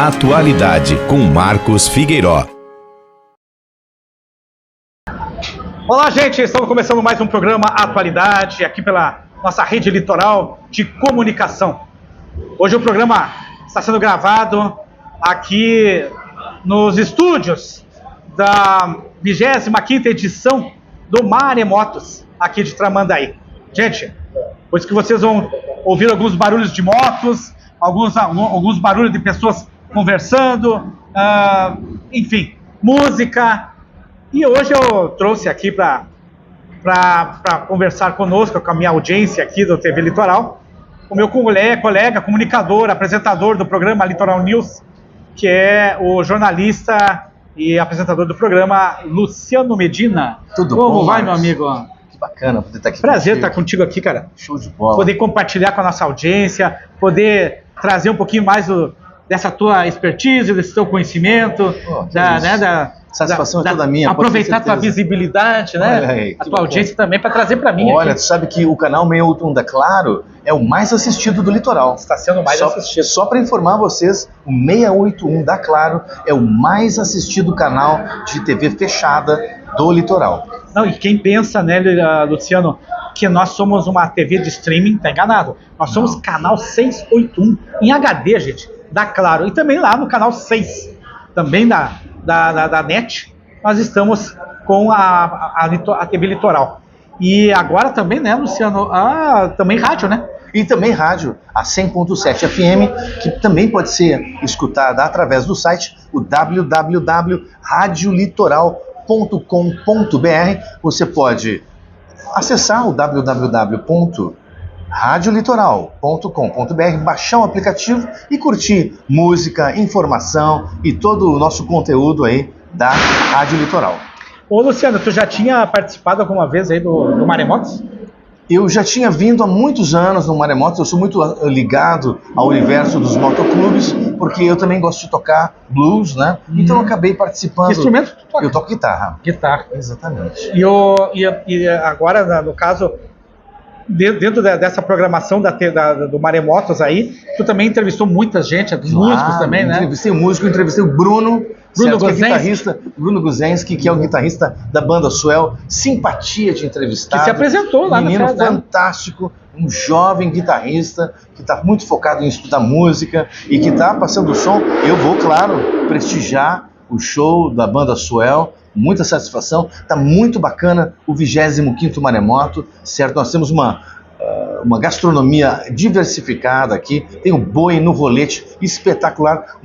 Atualidade com Marcos Figueiró. Olá, gente, estamos começando mais um programa Atualidade, aqui pela nossa rede litoral de comunicação. Hoje o programa está sendo gravado aqui nos estúdios da 25ª edição do Maremotos, aqui de Tramandaí. Gente, por isso que vocês vão ouvir alguns barulhos de motos, alguns barulhos de pessoas conversando, enfim, música. E hoje eu trouxe aqui para conversar conosco, com a minha audiência aqui do TV Litoral, o meu colega, comunicador, apresentador do programa Litoral News, que é o jornalista e apresentador do programa, Luciano Medina. Tudo Como bom, vai, Marcos? meu amigo? Que bacana poder estar aqui Prazer contigo. estar contigo aqui, cara. Show de bola. Poder compartilhar com a nossa audiência, poder trazer um pouquinho mais dessa tua expertise, desse teu conhecimento, Satisfação é toda minha. Aproveitar a tua visibilidade, né? Olha aí, a tua audiência também para trazer para mim. Olha, aqui. tu sabe que o canal 681 da Claro é o mais assistido do litoral. Está sendo mais assistido. Só para informar vocês, o 681 da Claro é o mais assistido canal de TV fechada do litoral. Não, e quem pensa, né, Luciano, que nós somos uma TV de streaming, tá enganado. Nós somos canal 681 em HD, gente, da Claro. E também lá no canal 6, também da NET, nós estamos com a TV Litoral. E agora também, né, Luciano, também rádio, né? E também rádio, a 100.7 FM, que também pode ser escutada através do site, o www.radiolitoral.com.br. Você pode acessar o www.radiolitoral.com.br, baixar o aplicativo e curtir música, informação e todo o nosso conteúdo aí da Rádio Litoral. Ô, Luciano, tu já tinha participado alguma vez aí do Maremotos? Eu já tinha vindo há muitos anos no Maremotos, eu sou muito ligado ao universo dos motoclubes, porque eu também gosto de tocar blues, né? Então eu acabei participando. Que instrumento tu toca? Eu toco guitarra. Guitarra. Exatamente. E agora, no caso, dentro dessa programação do Maremotos aí, tu também entrevistou muita gente, músicos também, né? Entrevistei o músico, entrevistei o Bruno Guzensky. Bruno Guzensky, que é o guitarrista da banda Swell, simpatia de entrevistado. Que se apresentou lá menino na casa, fantástico, um jovem guitarrista que está muito focado em estudar música e que está passando o som. Eu vou, claro, prestigiar o show da banda Swell. Muita satisfação, está muito bacana o 25º Maremoto, certo? Nós temos uma gastronomia diversificada aqui, tem o boi no rolete espetacular,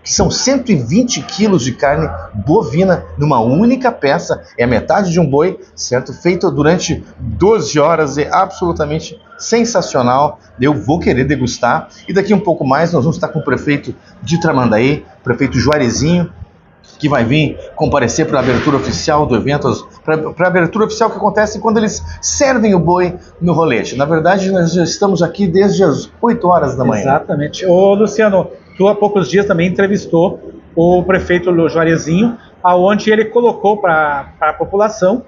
que são 120 quilos de carne bovina numa única peça, é a metade de um boi, certo? Feito durante 12 horas, é absolutamente sensacional, eu vou querer degustar, e daqui um pouco mais nós vamos estar com o prefeito de Tramandaí, prefeito Juarezinho, que vai vir comparecer para a abertura oficial do evento, para a abertura oficial que acontece quando eles servem o boi no rolete. Na verdade, nós já estamos aqui desde as 8 horas da manhã. Exatamente. Ô, Luciano, tu há poucos dias também entrevistou o prefeito Juarezinho, aonde ele colocou para a população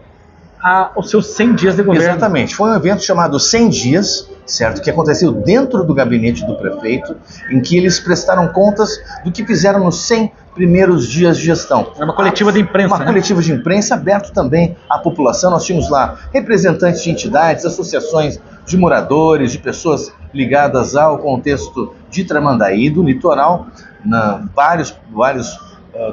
os seus 100 dias de governo. Exatamente. Foi um evento chamado 100 Dias, certo? Que aconteceu dentro do gabinete do prefeito, em que eles prestaram contas do que fizeram nos 100 primeiros dias de gestão. É uma coletiva de imprensa, Uma coletiva de imprensa aberta também à população. Nós tínhamos lá representantes de entidades, associações de moradores, de pessoas ligadas ao contexto de Tramandaí, do litoral, vários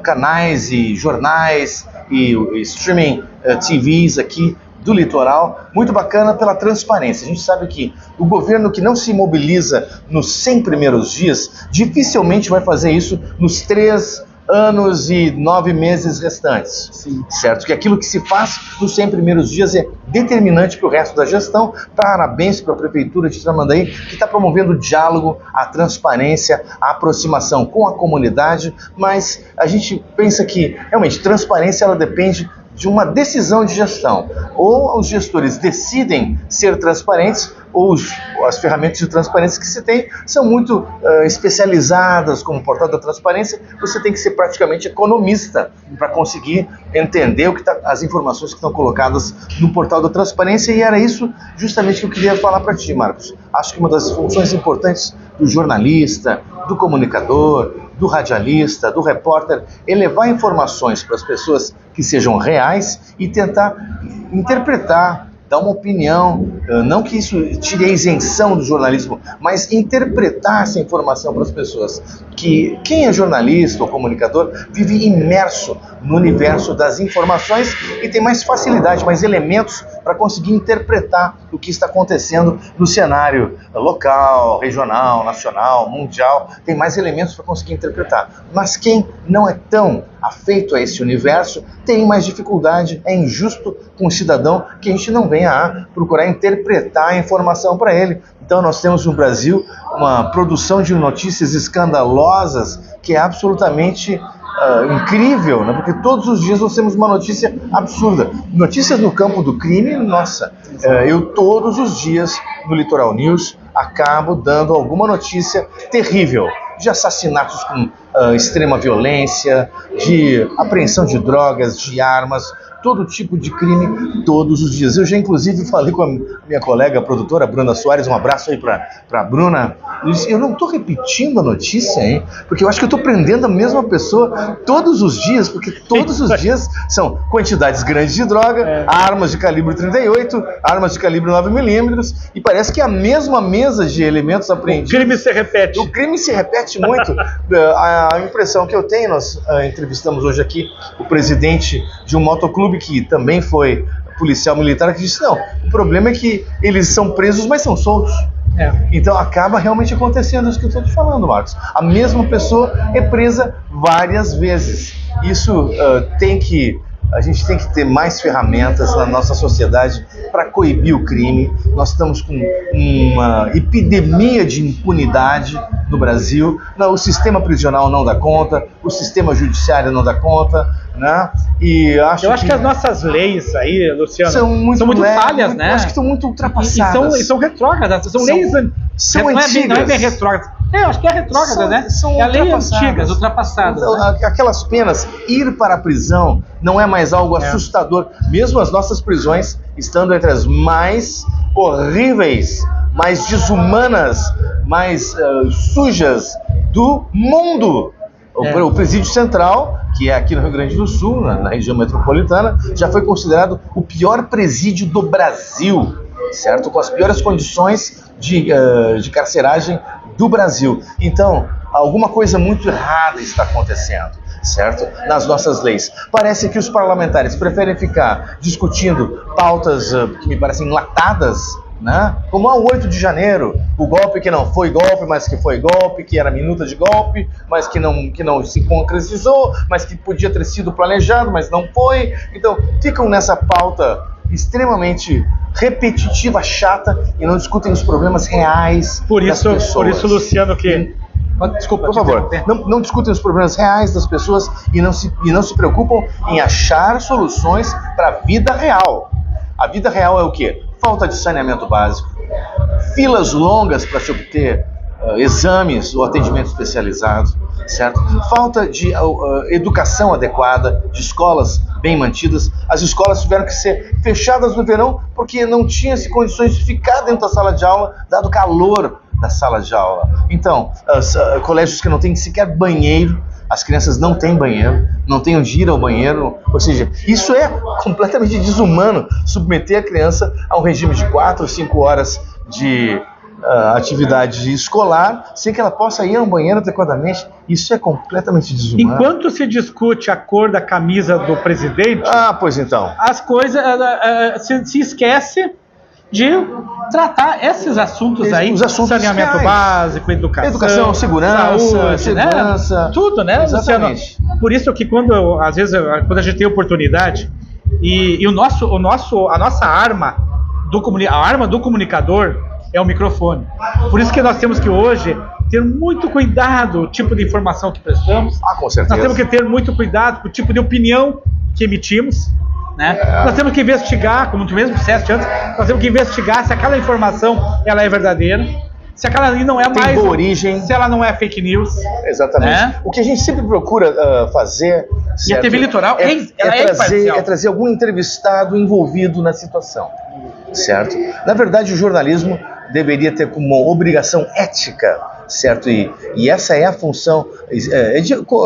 canais e jornais e streaming TVs aqui do litoral, muito bacana pela transparência. A gente sabe que o governo que não se mobiliza nos 100 primeiros dias, dificilmente vai fazer isso nos 3 anos e 9 meses restantes. Sim. Certo? Que aquilo que se faz nos 100 primeiros dias é determinante para o resto da gestão. Parabéns para a Prefeitura de Tramandaí, que está promovendo o diálogo, a transparência, a aproximação com a comunidade, mas a gente pensa que, realmente, transparência ela depende de uma decisão de gestão. Ou os gestores decidem ser transparentes, ou as ferramentas de transparência que se tem são muito especializadas, como o portal da transparência. Você tem que ser praticamente economista para conseguir entender as informações que estão colocadas no portal da transparência, e era isso justamente que eu queria falar para ti, Marcos. Acho que uma das funções importantes do jornalista, do comunicador, do radialista, do repórter, é levar informações para as pessoas que sejam reais e tentar interpretar, dar uma opinião, não que isso tire a isenção do jornalismo, mas interpretar essa informação para as pessoas. Que quem é jornalista ou comunicador vive imerso no universo das informações e tem mais facilidade, mais elementos para conseguir interpretar o que está acontecendo no cenário local, regional, nacional, mundial, tem mais elementos para conseguir interpretar. Mas quem não é tão afeito a esse universo tem mais dificuldade, é injusto com o cidadão que a gente não venha a procurar interpretar a informação para ele. Então nós temos no Brasil uma produção de notícias escandalosas que é absolutamente incrível, né? Porque todos os dias nós temos uma notícia absurda. Notícias no campo do crime, nossa, eu todos os dias no Litoral News acabo dando alguma notícia terrível, de assassinatos com extrema violência, de apreensão de drogas, de armas, todo tipo de crime todos os dias. Eu já inclusive falei com a minha colega a produtora Bruna Soares, um abraço aí para Bruna. Eu disse, eu não estou repetindo a notícia, hein? Porque eu acho que eu estou prendendo a mesma pessoa todos os dias, porque todos os dias são quantidades grandes de droga, armas de calibre 38, armas de calibre 9mm, e parece que é a mesma mesa de elementos apreendidos. O crime se repete. O crime se repete muito. A impressão que eu tenho, nós entrevistamos hoje aqui o presidente de um motoclube que também foi policial militar, que disse, não, o problema é que eles são presos, mas são soltos. Então acaba realmente acontecendo isso que eu estou te falando, Marcos. A mesma pessoa é presa várias vezes. Isso a gente tem que ter mais ferramentas na nossa sociedade para coibir o crime. Nós estamos com uma epidemia de impunidade no Brasil. O sistema prisional não dá conta, o sistema judiciário não dá conta, né? E eu acho que as nossas leis aí, Luciano, são muito falhas, né? Eu acho que estão muito ultrapassadas. E são retrógradas, são leis são antigas. Não é bem retrógradas. Eu acho que é retrógrada, né? São leis antigas, ultrapassadas. Então, né? Aquelas penas, ir para a prisão não é mais algo assustador. Mesmo as nossas prisões estando entre as mais horríveis, mais desumanas, mais sujas do mundo. O Presídio Central, que é aqui no Rio Grande do Sul, na região metropolitana, já foi considerado o pior presídio do Brasil, certo? Com as piores condições de carceragem do Brasil. Então, alguma coisa muito errada está acontecendo, certo? Nas nossas leis. Parece que os parlamentares preferem ficar discutindo pautas que me parecem enlatadas, né? Como o 8 de janeiro, o golpe que não foi golpe, mas que foi golpe, que era minuta de golpe, mas que não se concretizou, mas que podia ter sido planejado, mas não foi. Então, ficam nessa pauta extremamente repetitiva, chata, e não discutem os problemas reais das pessoas. Por isso, Luciano, desculpa, por favor. Não discutem os problemas reais das pessoas e não se preocupam em achar soluções para a vida real. A vida real é o quê? Falta de saneamento básico, filas longas para se obter exames ou atendimento especializado, certo? Falta de educação adequada, de escolas bem mantidas. As escolas tiveram que ser fechadas no verão porque não tinha-se condições de ficar dentro da sala de aula, dado o calor da sala de aula. Então, colégios que não têm sequer banheiro, as crianças não têm banheiro, não têm onde ir ao banheiro, ou seja, isso é completamente desumano, submeter a criança a um regime de 4 ou 5 horas de atividade escolar, sem que ela possa ir ao banheiro adequadamente. Isso é completamente desumano. Enquanto se discute a cor da camisa do presidente, pois então, as coisas se esquece de tratar esses assuntos aí, os assuntos saneamento básico, educação, segurança, né? Tudo, né, Exatamente. Luciano? Por isso que quando a gente tem oportunidade e a nossa arma do comunicador é o microfone. Por isso que nós temos que hoje ter muito cuidado o tipo de informação que prestamos. Com certeza. Nós temos que ter muito cuidado com o tipo de opinião que emitimos. Né? Nós temos que investigar, como tu mesmo disseste antes, nós temos que investigar se aquela informação ela é verdadeira, se aquela ali não é mais boa origem, se ela não é fake news. Exatamente. Né? O que a gente sempre procura fazer, certo? E a TV Litoral é trazer algum entrevistado envolvido na situação, certo? Na verdade, o jornalismo deveria ter como obrigação ética certo? E essa é a função.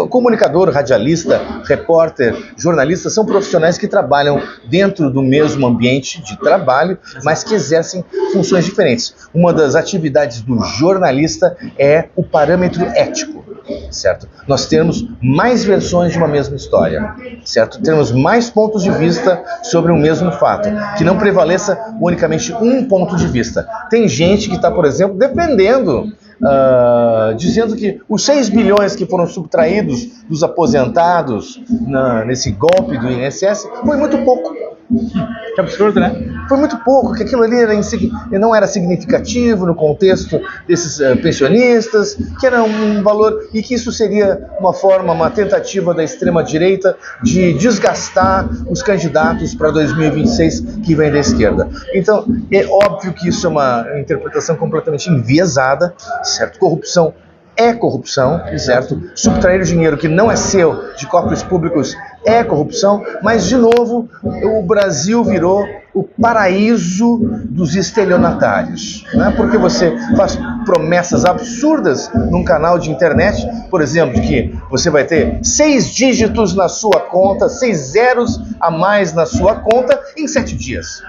Comunicador, radialista, repórter, jornalista são profissionais que trabalham dentro do mesmo ambiente de trabalho, mas que exercem funções diferentes. Uma das atividades do jornalista é o parâmetro ético, certo? Nós temos mais versões de uma mesma história, certo? Temos mais pontos de vista sobre um mesmo fato, que não prevaleça unicamente um ponto de vista. Tem gente que está, por exemplo, defendendo, dizendo que os 6 bilhões que foram subtraídos dos aposentados nesse golpe do INSS foi muito pouco. Que absurdo, né? Foi muito pouco, que aquilo ali não era significativo no contexto desses pensionistas, que era um valor, e que isso seria uma tentativa da extrema-direita de desgastar os candidatos para 2026 que vem da esquerda. Então, é óbvio que isso é uma interpretação completamente enviesada, certo? Corrupção é corrupção, certo? Subtrair o dinheiro que não é seu de cofres públicos é corrupção, mas, de novo, o Brasil virou o paraíso dos estelionatários, né? Porque você faz promessas absurdas num canal de internet, por exemplo, de que você vai ter 6 dígitos na sua conta, 6 zeros a mais na sua conta em 7 dias.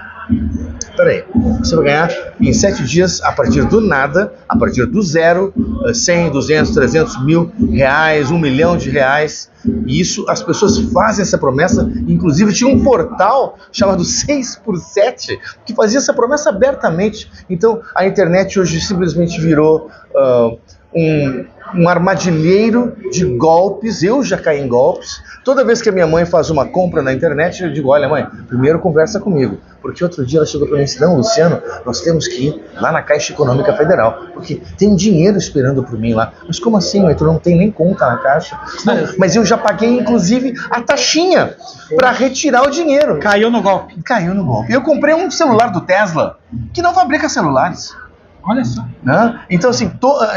Peraí, você vai ganhar em 7 dias, a partir do nada, a partir do zero, 100, 200, 300 mil reais, 1 milhão de reais. E isso, as pessoas fazem essa promessa. Inclusive tinha um portal chamado 6x7 que fazia essa promessa abertamente. Então a internet hoje simplesmente virou um armadilheiro de golpes. Eu já caí em golpes. Toda vez que a minha mãe faz uma compra na internet, eu digo: olha, mãe, primeiro conversa comigo. Porque outro dia ela chegou para mim e disse: não, Luciano, nós temos que ir lá na Caixa Econômica Federal, porque tem dinheiro esperando por mim lá. Mas como assim, mãe? Tu não tem nem conta na Caixa? Não, mas eu já paguei, inclusive, a taxinha para retirar o dinheiro. Caiu no golpe. Caiu no golpe. Eu comprei um celular do Tesla, que não fabrica celulares. Olha só. Então, assim,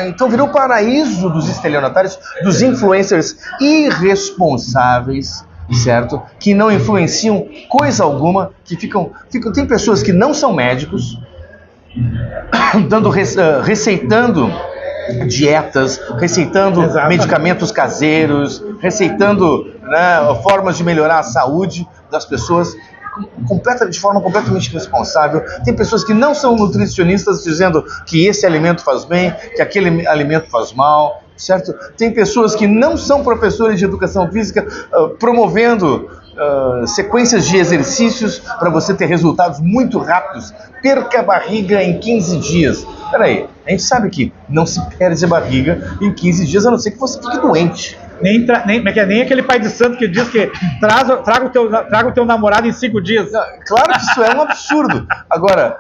então virou o paraíso dos estelionatários, dos influencers irresponsáveis, certo? Que não influenciam coisa alguma, que ficam. Tem pessoas que não são médicos, receitando dietas, receitando medicamentos caseiros, receitando, né, formas de melhorar a saúde das pessoas de forma completamente irresponsável. Tem pessoas que não são nutricionistas dizendo que esse alimento faz bem, que aquele alimento faz mal, certo? Tem pessoas que não são professores de educação física promovendo sequências de exercícios para você ter resultados muito rápidos. Perca a barriga em 15 dias. Peraí, a gente sabe que não se perde a barriga em 15 dias, a não ser que você fique doente. Nem aquele pai de santo que diz que traga o teu namorado em 5 dias. Não, claro que isso é um absurdo. Agora,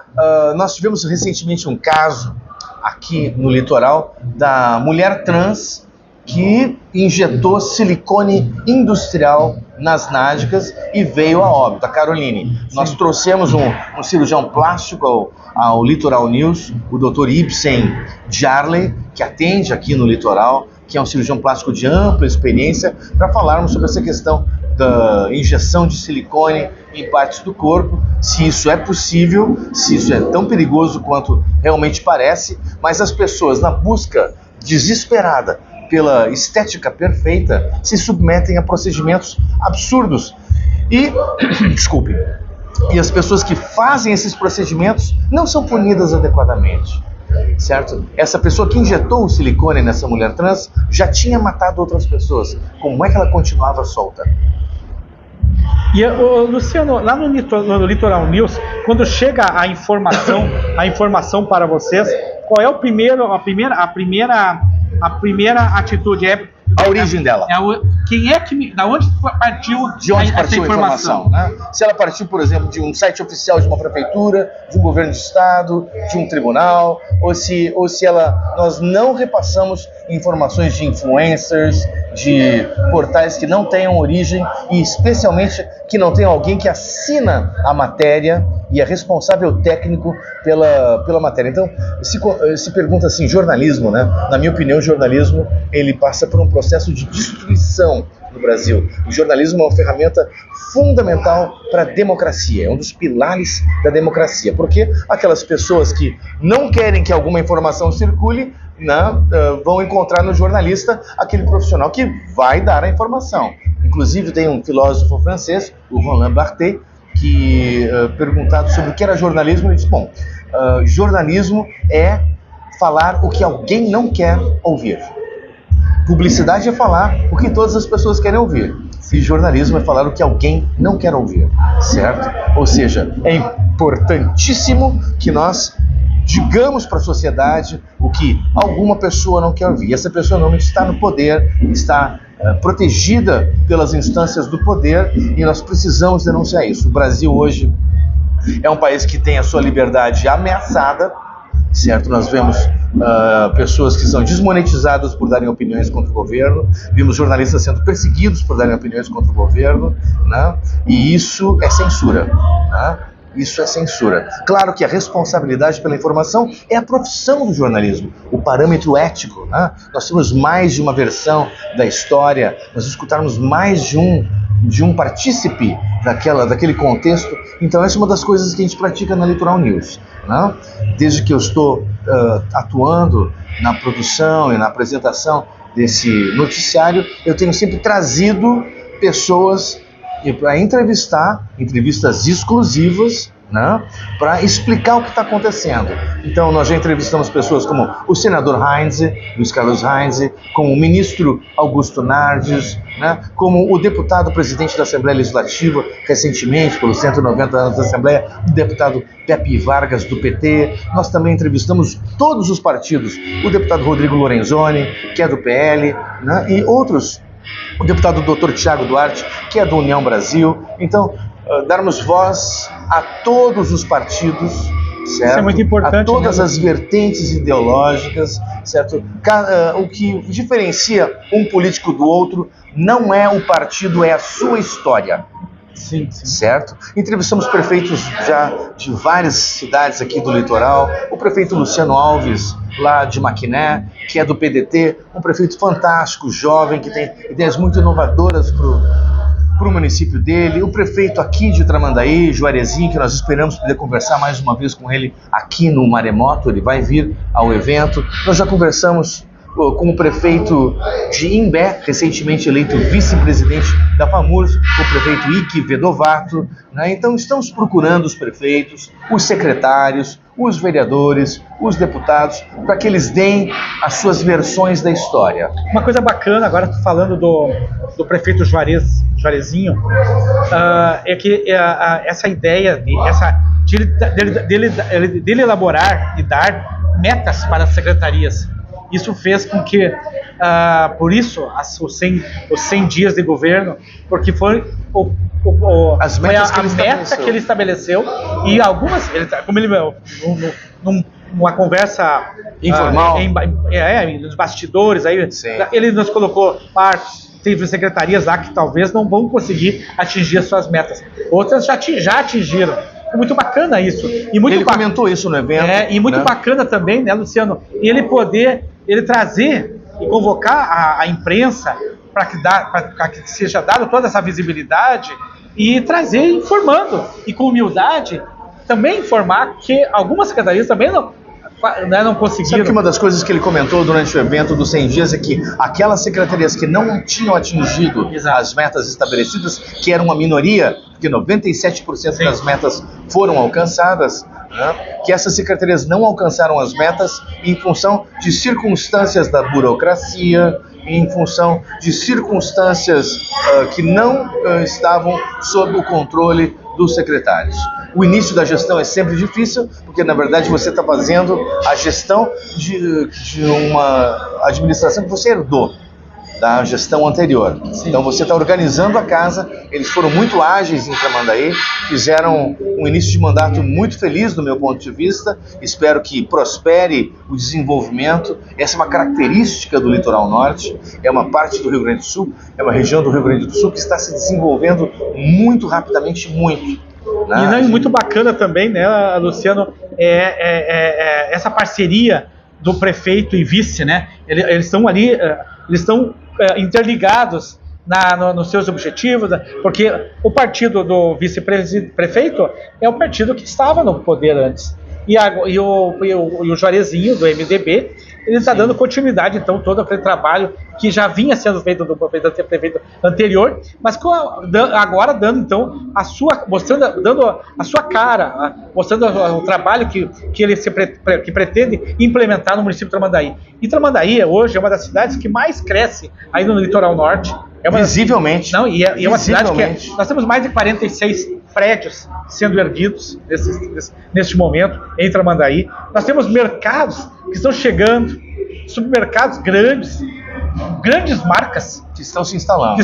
nós tivemos recentemente um caso aqui no litoral da mulher trans que injetou silicone industrial nas nádegas e veio a óbito, a Caroline. Sim. Nós trouxemos um cirurgião plástico ao Litoral News, o Dr. Ibsen Jarley, que atende aqui no litoral, que é um cirurgião plástico de ampla experiência, para falarmos sobre essa questão da injeção de silicone em partes do corpo, se isso é possível, se isso é tão perigoso quanto realmente parece, mas as pessoas, na busca desesperada pela estética perfeita, se submetem a procedimentos absurdos. E as pessoas que fazem esses procedimentos não são punidas adequadamente, certo? Essa pessoa que injetou o silicone nessa mulher trans já tinha matado outras pessoas. Como é que ela continuava solta? E, Luciano, lá no Litoral News, quando chega a informação para vocês, qual é a primeira atitude? A origem dela. Da onde partiu essa informação? Né? Se ela partiu, por exemplo, de um site oficial de uma prefeitura, de um governo de estado, de um tribunal, ou se nós não repassamos informações de influencers, de portais que não tenham origem e especialmente que não tenham alguém que assina a matéria e é responsável técnico pela matéria. Então, se pergunta assim, jornalismo, né? Na minha opinião, o jornalismo, ele passa por um processo de destruição no Brasil. O jornalismo é uma ferramenta fundamental para a democracia, é um dos pilares da democracia, porque aquelas pessoas que não querem que alguma informação circule, né, vão encontrar no jornalista aquele profissional que vai dar a informação. Inclusive tem um filósofo francês, o Roland Barthes, que perguntado sobre o que era jornalismo, ele disse, bom, jornalismo é falar o que alguém não quer ouvir. Publicidade é falar o que todas as pessoas querem ouvir. E jornalismo é falar o que alguém não quer ouvir, certo? Ou seja, é importantíssimo que nós digamos para a sociedade o que alguma pessoa não quer ouvir. E essa pessoa não está no poder, está protegida pelas instâncias do poder, e nós precisamos denunciar isso. O Brasil hoje é um país que tem a sua liberdade ameaçada, certo? Nós vemos pessoas que são desmonetizadas por darem opiniões contra o governo, vimos jornalistas sendo perseguidos por darem opiniões contra o governo, né? E isso é censura, né? Isso é censura. Claro que a responsabilidade pela informação é a profissão do jornalismo, o parâmetro ético, né? Nós temos mais de uma versão da história, nós escutarmos mais de um partícipe daquele contexto. Então essa é uma das coisas que a gente pratica na Litoral News, né? Desde que eu estou atuando na produção e na apresentação desse noticiário, eu tenho sempre trazido pessoas para entrevistar, entrevistas exclusivas, né, para explicar o que está acontecendo. Então nós já entrevistamos pessoas como o senador Heinze, Luiz Carlos Heinze, como o ministro Augusto Nardes, né, como o deputado presidente da Assembleia Legislativa, recentemente, pelos 190 anos da Assembleia, o deputado Pepe Vargas, do PT. Nós também entrevistamos todos os partidos, o deputado Rodrigo Lorenzoni, que é do PL, né, e outros, o deputado Dr. Tiago Duarte, que é do União Brasil. Então, darmos voz a todos os partidos, certo? Isso é muito importante, a todas, né, as vertentes ideológicas, certo? O que diferencia um político do outro não é o partido, é a sua história. Sim, sim. Certo? Entrevistamos prefeitos já de várias cidades aqui do litoral, o prefeito Luciano Alves, lá de Maquiné, que é do PDT, um prefeito fantástico, jovem, que tem ideias muito inovadoras para o município dele, o prefeito aqui de Tramandaí, Juarezinho, que nós esperamos poder conversar mais uma vez com ele aqui no Maremoto, ele vai vir ao evento. Nós já conversamos com o prefeito de Imbé, recentemente eleito vice-presidente da FAMURS, o prefeito Ike Vedovato, né? Então estamos procurando os prefeitos, os secretários, os vereadores, os deputados, para que eles deem as suas versões da história. Uma coisa bacana, agora falando do prefeito Juarezinho, é que essa ideia dele elaborar e dar metas para as secretarias. Isso fez com que, por isso, os 100 dias de governo, porque foi as metas a meta que ele estabeleceu, e algumas, como ele, numa conversa informal, nos bastidores, aí, ele nos colocou teve secretarias lá que talvez não vão conseguir atingir as suas metas. Outras já atingiram. É muito bacana isso. E muito ele comentou isso no evento. E muito bacana também, né, Luciano? Ele trazer e convocar a imprensa para que seja dada toda essa visibilidade e trazer informando. E com humildade também informar que algumas secretarias também não conseguiram. Sabe que uma das coisas que ele comentou durante o evento dos 100 dias é que aquelas secretarias que não tinham atingido as metas estabelecidas, que era uma minoria, porque 97% das metas foram alcançadas, né, que essas secretarias não alcançaram as metas em função de circunstâncias da burocracia, em função de circunstâncias que não estavam sob o controle dos secretários. O início da gestão é sempre difícil, porque na verdade você está fazendo a gestão de uma administração que você herdou da gestão anterior. Sim. Então você está organizando a casa. Eles foram muito ágeis em Tramandaí, fizeram um início de mandato muito feliz do meu ponto de vista. Espero que prospere o desenvolvimento. Essa é uma característica do Litoral Norte, é uma parte do Rio Grande do Sul, é uma região do Rio Grande do Sul que está se desenvolvendo muito rapidamente, muito. E muito bacana também, né, Luciano, essa parceria do prefeito e vice, né? Eles estão ali, eles estão interligados nos seus objetivos, porque o partido do vice-prefeito é o partido que estava no poder antes. E o Juarezinho, do MDB, ele está dando continuidade, então, todo aquele trabalho que já vinha sendo feito do prefeito anterior, mas agora dando, então, dando a sua cara, mostrando o trabalho que ele que pretende implementar no município de Tramandaí. E Tramandaí, hoje, é uma das cidades que mais cresce aí no litoral norte. Visivelmente. É uma cidade que nós temos mais de 46 prédios sendo erguidos neste momento em Tramandaí. Nós temos mercados que estão chegando, supermercados grandes marcas que estão se instalando.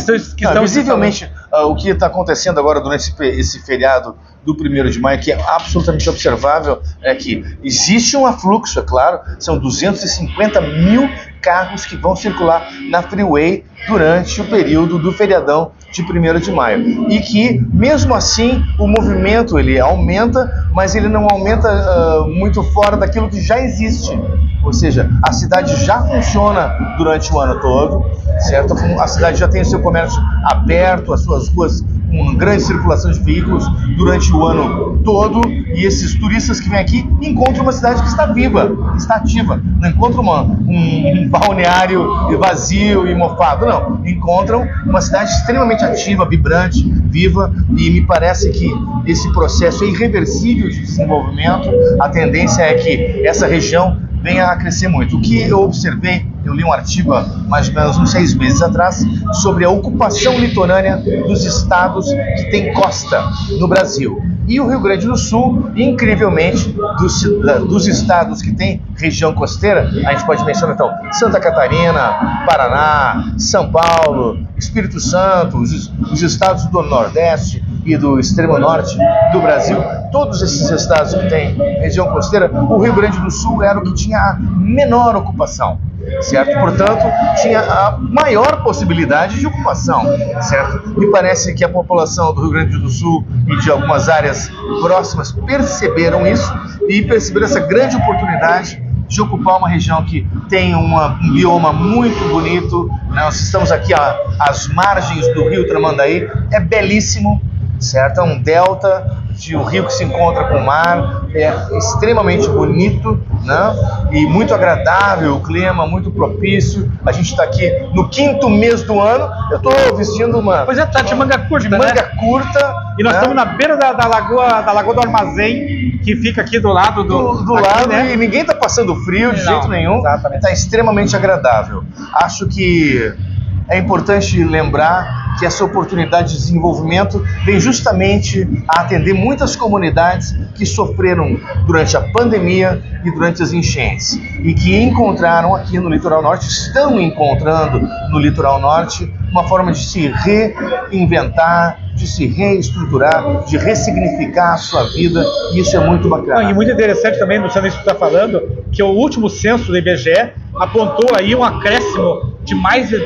Visivelmente, o que está acontecendo agora durante esse feriado do 1º de maio, que é absolutamente observável, é que existe um afluxo, é claro, são 250 mil carros que vão circular na Freeway durante o período do feriadão de 1º de maio. E que, mesmo assim, o movimento ele aumenta, mas ele não aumenta muito fora daquilo que já existe. Ou seja, a cidade já funciona durante o ano todo, certo? A cidade já tem o seu comércio aberto, as suas ruas com grande circulação de veículos durante o ano todo, e esses turistas que vêm aqui encontram uma cidade que está viva, está ativa. Não encontram um balneário vazio e mofado, não. Encontram uma cidade extremamente ativa, vibrante, viva, e me parece que esse processo é irreversível de desenvolvimento. A tendência é que essa região venha a crescer muito. O que eu observei, eu li um artigo há mais ou menos uns 6 meses atrás sobre a ocupação litorânea dos estados que têm costa no Brasil. E o Rio Grande do Sul, incrivelmente, dos estados que têm região costeira, a gente pode mencionar então Santa Catarina, Paraná, São Paulo, Espírito Santo, os estados do Nordeste e do extremo norte do Brasil, todos esses estados que têm região costeira, o Rio Grande do Sul era o que tinha a menor ocupação, certo? Portanto, tinha a maior possibilidade de ocupação, certo? Me parece que a população do Rio Grande do Sul e de algumas áreas próximas perceberam isso e perceberam essa grande oportunidade de ocupar uma região que tem um bioma muito bonito. Nós estamos aqui às margens do rio Tramandaí, é belíssimo, certo? É um delta de um rio que se encontra com o mar, é extremamente bonito, né? E muito agradável, o clima muito propício. A gente está aqui no 5º mês do ano, eu estou vestindo uma... Pois é, tá de manga curta, E nós estamos na beira da Lagoa do Armazém, que fica aqui do lado do aqui, lado, né? E ninguém está passando frio de jeito nenhum. Está extremamente agradável. Acho que é importante lembrar que essa oportunidade de desenvolvimento vem justamente a atender muitas comunidades que sofreram durante a pandemia e durante as enchentes e que encontraram aqui no Litoral Norte, estão encontrando no Litoral Norte uma forma de se reinventar, de se reestruturar, de ressignificar a sua vida, e isso é muito bacana. E muito interessante também, Luciano, isso que você está falando, que o último censo do IBGE apontou aí um acréscimo de mais de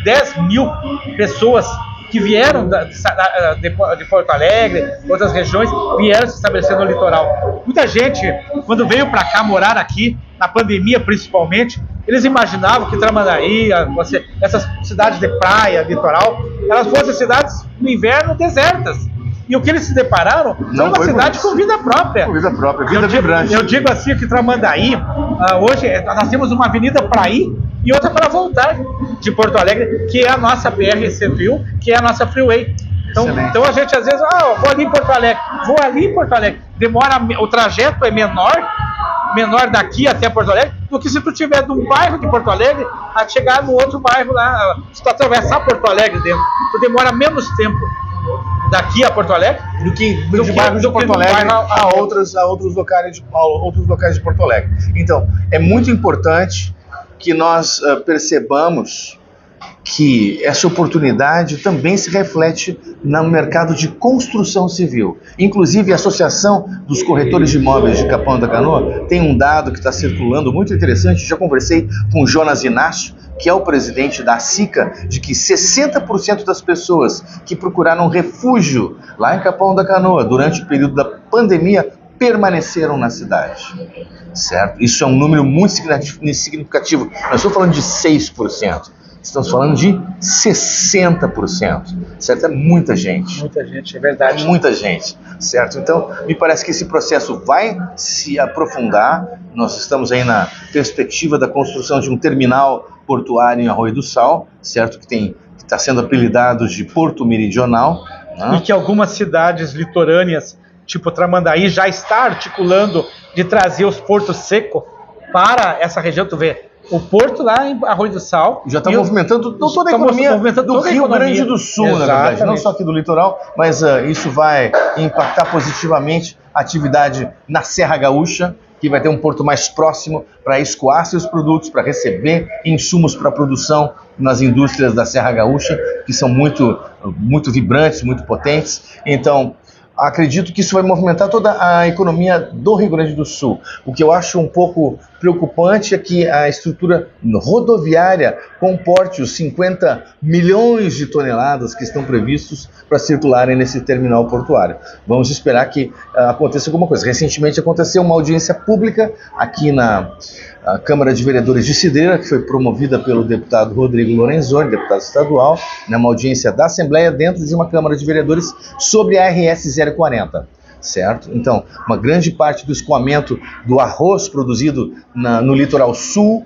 10 mil pessoas que vieram de Porto Alegre, outras regiões, vieram se estabelecer no litoral. Muita gente, quando veio para cá morar aqui, na pandemia principalmente, eles imaginavam que Tramandaí, essas cidades de praia, litoral, elas fossem cidades no inverno desertas. E o que eles se depararam foi uma cidade com vida própria. Com vida própria, vida vibrante. Eu digo assim que Tramandaí, hoje nós temos uma avenida para ir e outra para voltar de Porto Alegre, que é a nossa BR-101, que é a nossa Freeway. Então a gente às vezes, vou ali em Porto Alegre, o trajeto é menor daqui até Porto Alegre, do que se tu tiver de um bairro de Porto Alegre a chegar no outro bairro lá, se tu atravessar Porto Alegre dentro, tu demora menos tempo daqui a Porto Alegre do que de bairros de Porto Alegre a outros locais de Porto Alegre. Então, é muito importante que nós percebamos que essa oportunidade também se reflete no mercado de construção civil. Inclusive, a Associação dos Corretores de Imóveis de Capão da Canoa tem um dado que está circulando muito interessante. Já conversei com o Jonas Inácio, que é o presidente da SICA, de que 60% das pessoas que procuraram refúgio lá em Capão da Canoa durante o período da pandemia permaneceram na cidade, certo? Isso é um número muito significativo. Nós estamos falando de 6%. Estamos falando de 60%, certo? É muita gente. Muita gente, é verdade. Muita gente, certo? Então, me parece que esse processo vai se aprofundar. Nós estamos aí na perspectiva da construção de um terminal portuário em Arroio do Sal, certo? Que está sendo apelidado de Porto Meridional. Né? E que algumas cidades litorâneas, tipo Tramandaí, já está articulando de trazer os portos secos para essa região. Tu vê, o porto lá em Arroio do Sal já está movimentando toda a economia do Rio Grande do Sul, na verdade. Não só aqui do litoral, mas isso vai impactar positivamente a atividade na Serra Gaúcha, que vai ter um porto mais próximo para escoar seus produtos, para receber insumos para a produção nas indústrias da Serra Gaúcha, que são muito, muito vibrantes, muito potentes. Então, acredito que isso vai movimentar toda a economia do Rio Grande do Sul. O que eu acho um pouco preocupante é que a estrutura rodoviária comporte os 50 milhões de toneladas que estão previstos para circularem nesse terminal portuário. Vamos esperar que aconteça alguma coisa. Recentemente aconteceu uma audiência pública aqui na Câmara de Vereadores de Cidreira, que foi promovida pelo deputado Rodrigo Lorenzoni, deputado estadual, uma audiência da Assembleia dentro de uma Câmara de Vereadores sobre a RS 040. Certo? Então, uma grande parte do escoamento do arroz produzido no litoral sul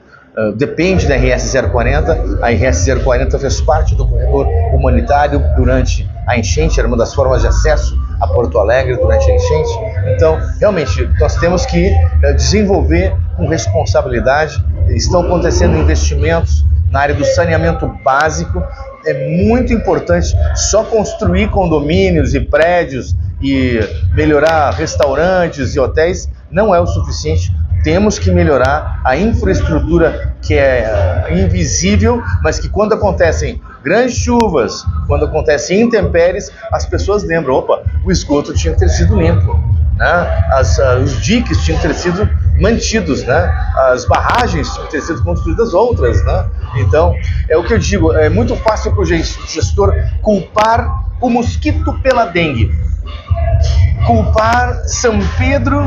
depende da RS 040. A RS 040 fez parte do corredor humanitário durante a enchente, era uma das formas de acesso a Porto Alegre durante a enchente. Então, realmente, nós temos que desenvolver com responsabilidade. Estão acontecendo investimentos na área do saneamento básico. É muito importante. Só construir condomínios e prédios e melhorar restaurantes e hotéis não é o suficiente. Temos que melhorar a infraestrutura que é invisível, mas que quando acontecem grandes chuvas, quando acontecem intempéries, as pessoas lembram, opa, o esgoto tinha que ter sido limpo, né? Os diques tinham que ter sido mantidos, né? As barragens tinham que ter sido construídas outras, né? Então, é o que eu digo, é muito fácil para o gestor culpar o mosquito pela dengue, culpar São Pedro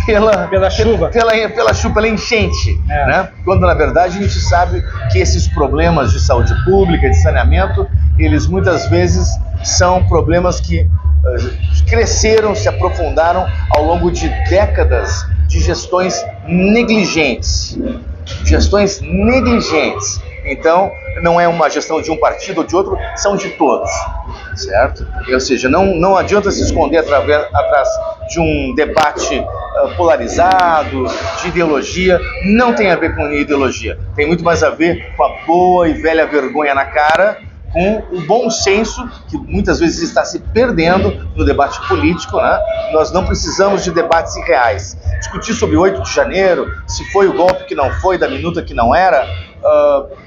pela chuva, pela enchente, né? Quando na verdade a gente sabe que esses problemas de saúde pública, de saneamento, eles muitas vezes são problemas que cresceram, se aprofundaram ao longo de décadas de gestões negligentes. Então, não é uma gestão de um partido ou de outro, são de todos, certo? Ou seja, não adianta se esconder atrás de um debate polarizado, de ideologia. Não tem a ver com ideologia, tem muito mais a ver com a boa e velha vergonha na cara, com o bom senso que muitas vezes está se perdendo no debate político, né? Nós não precisamos de debates irreais. Discutir sobre 8 de janeiro, se foi o golpe que não foi, da minuta que não era,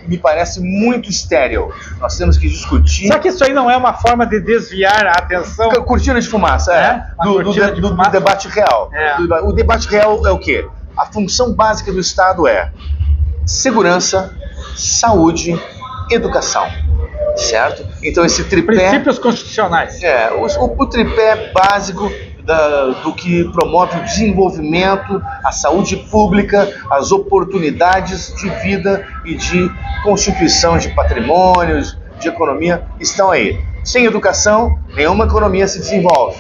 me parece muito estéril. Nós temos que discutir... Será que isso aí não é uma forma de desviar a atenção? Cortina de fumaça, do debate real. O debate real é o quê? A função básica do Estado é segurança, saúde, educação. Certo? Então esse tripé... Princípios constitucionais. O tripé básico do que promove o desenvolvimento, a saúde pública, as oportunidades de vida e de constituição de patrimônios, de economia, estão aí. Sem educação, nenhuma economia se desenvolve.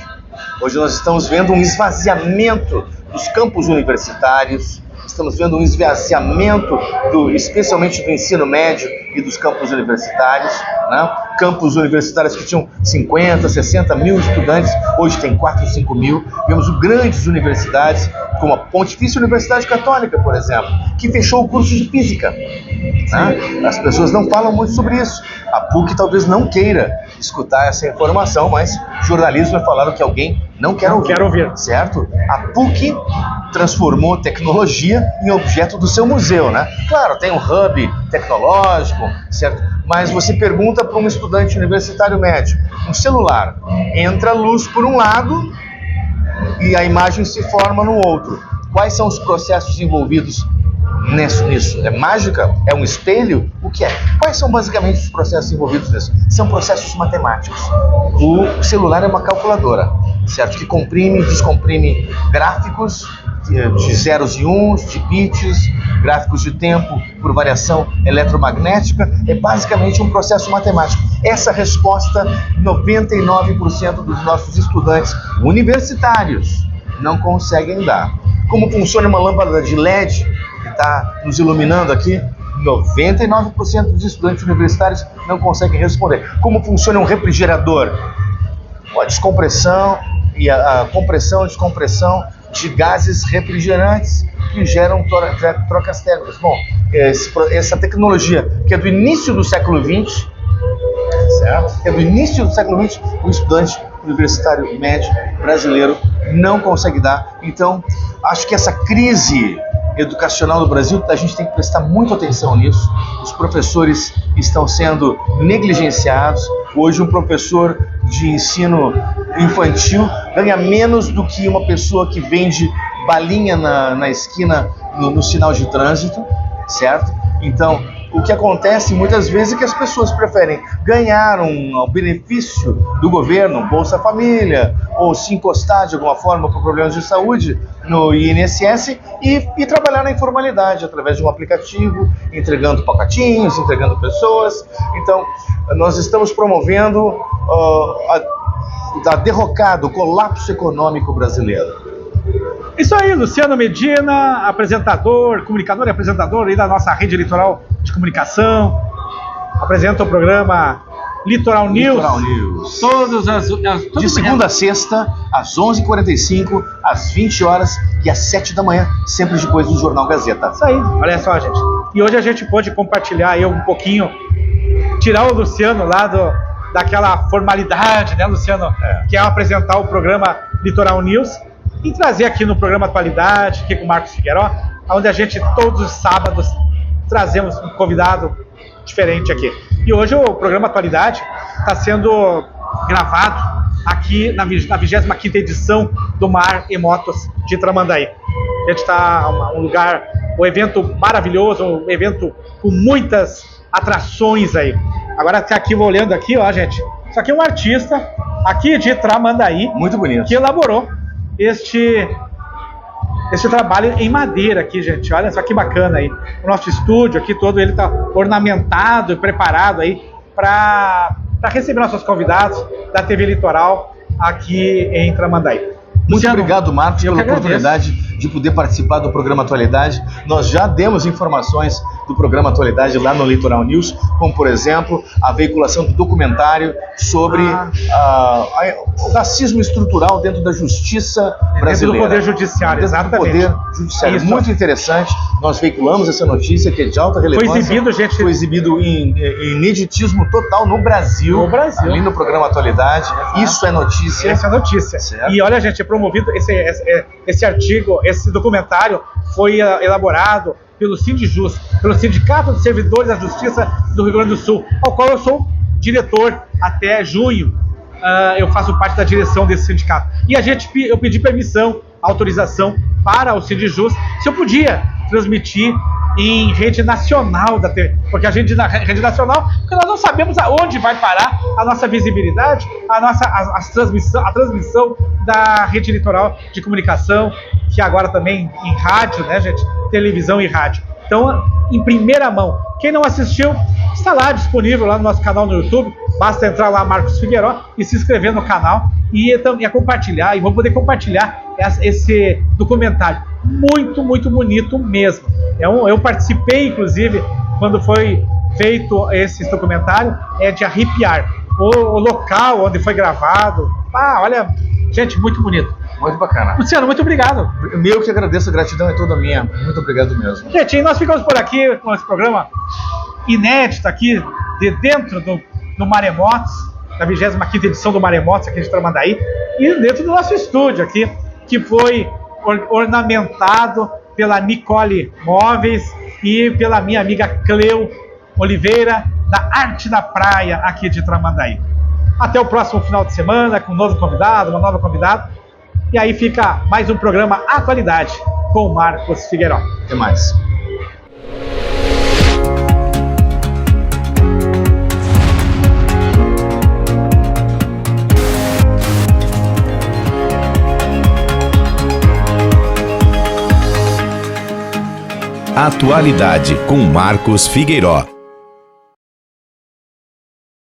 Hoje nós estamos vendo um esvaziamento dos campos universitários, estamos vendo um esvaziamento especialmente do ensino médio e dos campos universitários, né? Campos universitários que tinham 50, 60 mil estudantes, hoje tem 4, 5 mil. Vemos grandes universidades, como a Pontifícia Universidade Católica, por exemplo, que fechou o curso de física, né? As pessoas não falam muito sobre isso. A PUC talvez não queira escutar essa informação, mas jornalismo é falar o que alguém não quer ouvir, certo? A PUC transformou tecnologia em objeto do seu museu, né? Claro, tem um hub tecnológico, certo? Mas você pergunta para um estudante universitário médio, um celular, entra luz por um lado e a imagem se forma no outro. Quais são os processos envolvidos nisso? É mágica? É um espelho? O que é? Quais são basicamente os processos envolvidos nisso? São processos matemáticos. O celular é uma calculadora, certo? Que comprime e descomprime gráficos de zeros e uns, de bits, gráficos de tempo por variação eletromagnética. É basicamente um processo matemático. Essa resposta, 99% dos nossos estudantes universitários não conseguem dar. Como funciona uma lâmpada de LED que está nos iluminando aqui? 99% dos estudantes universitários não conseguem responder. Como funciona um refrigerador? A descompressão e a compressão e descompressão de gases refrigerantes que geram trocas térmicas. Bom, essa tecnologia que é do início do século XX, certo? É do início do século XX, o estudante universitário médio brasileiro não consegue dar. Então, acho que essa crise educacional do Brasil, a gente tem que prestar muita atenção nisso. Os professores estão sendo negligenciados. Hoje, um professor de ensino infantil ganha menos do que uma pessoa que vende balinha na esquina no sinal de trânsito, certo? Então, o que acontece muitas vezes é que as pessoas preferem ganhar um benefício do governo, Bolsa Família, ou se encostar de alguma forma por problemas de saúde no INSS e trabalhar na informalidade através de um aplicativo, entregando pacotinhos, entregando pessoas. Então, nós estamos promovendo a derrocada, o colapso econômico brasileiro. Isso aí, Luciano Medina, apresentador, comunicador e apresentador aí da nossa rede Litoral de comunicação, apresenta o programa Litoral News. Litoral News. De segunda a sexta, às 11h45, às 20 horas e às 7 da manhã, sempre depois do Jornal Gazeta. Isso aí, olha só, gente. E hoje a gente pôde compartilhar aí um pouquinho, tirar o Luciano lá daquela formalidade, né, Luciano? Que é apresentar o programa Litoral News e trazer aqui no programa Atualidade, aqui com o Marcos Figueiró, onde a gente todos os sábados trazemos um convidado diferente aqui. E hoje o programa Atualidade está sendo gravado aqui na 25ª edição do Mar e Motos de Tramandaí. A gente está um lugar, um evento maravilhoso, um evento com muitas atrações aí. Agora aqui, vou olhando aqui, ó, gente, isso aqui é um artista aqui de Tramandaí, muito bonito, que elaborou este trabalho em madeira aqui, gente. Olha só que bacana aí. O nosso estúdio aqui todo, ele está ornamentado e preparado aí para receber nossos convidados da TV Litoral aqui em Tramandaí. Muito Luciano, obrigado, Marcos, pela oportunidade de poder participar do programa Atualidade. Nós já demos informações do programa Atualidade lá no Litoral News, como, por exemplo, a veiculação do documentário sobre o racismo estrutural dentro da justiça brasileira. Dentro do Poder Judiciário, exatamente. Dentro do Poder Judiciário. Isso. Muito interessante. Nós veiculamos essa notícia, que é de alta relevância. Foi exibido em ineditismo total no Brasil. No Brasil. Ali no programa Atualidade. Exato. Isso é notícia. Essa é notícia. Certo. E olha, gente, é promovido esse artigo, esse documentário foi elaborado pelo Sindijus, pelo Sindicato dos Servidores da Justiça do Rio Grande do Sul, ao qual eu sou diretor até junho. Eu faço parte da direção desse sindicato. E eu pedi permissão, autorização para o Sindijus, se eu podia transmitir em rede nacional da TV, porque a rede nacional, porque nós não sabemos aonde vai parar a nossa visibilidade, a transmissão da rede litoral de comunicação, que agora também em rádio, né, gente? Televisão e rádio. Então, em primeira mão. Quem não assistiu, está lá disponível lá no nosso canal no YouTube. Basta entrar lá, Marcos Figueiró, e se inscrever no canal e compartilhar. E vou poder compartilhar esse documentário. Muito, muito bonito mesmo. Eu participei, inclusive, quando foi feito esse documentário, de arrepiar. O local onde foi gravado. Olha, gente, muito bonito. Muito bacana. Luciano, muito obrigado. Eu que agradeço, a gratidão é toda minha. Muito obrigado mesmo. Gente, nós ficamos por aqui com esse programa inédito aqui, de dentro do Maremotos, da 25ª edição do Maremotos aqui de Tramandaí, e dentro do nosso estúdio aqui, que foi ornamentado pela Nicole Móveis e pela minha amiga Cleo Oliveira, da Arte da Praia aqui de Tramandaí. Até o próximo final de semana, com um novo convidado, uma nova convidada. E aí fica mais um programa Atualidade com o Marcos Figueiró. Até mais. Atualidade com Marcos Figueiró.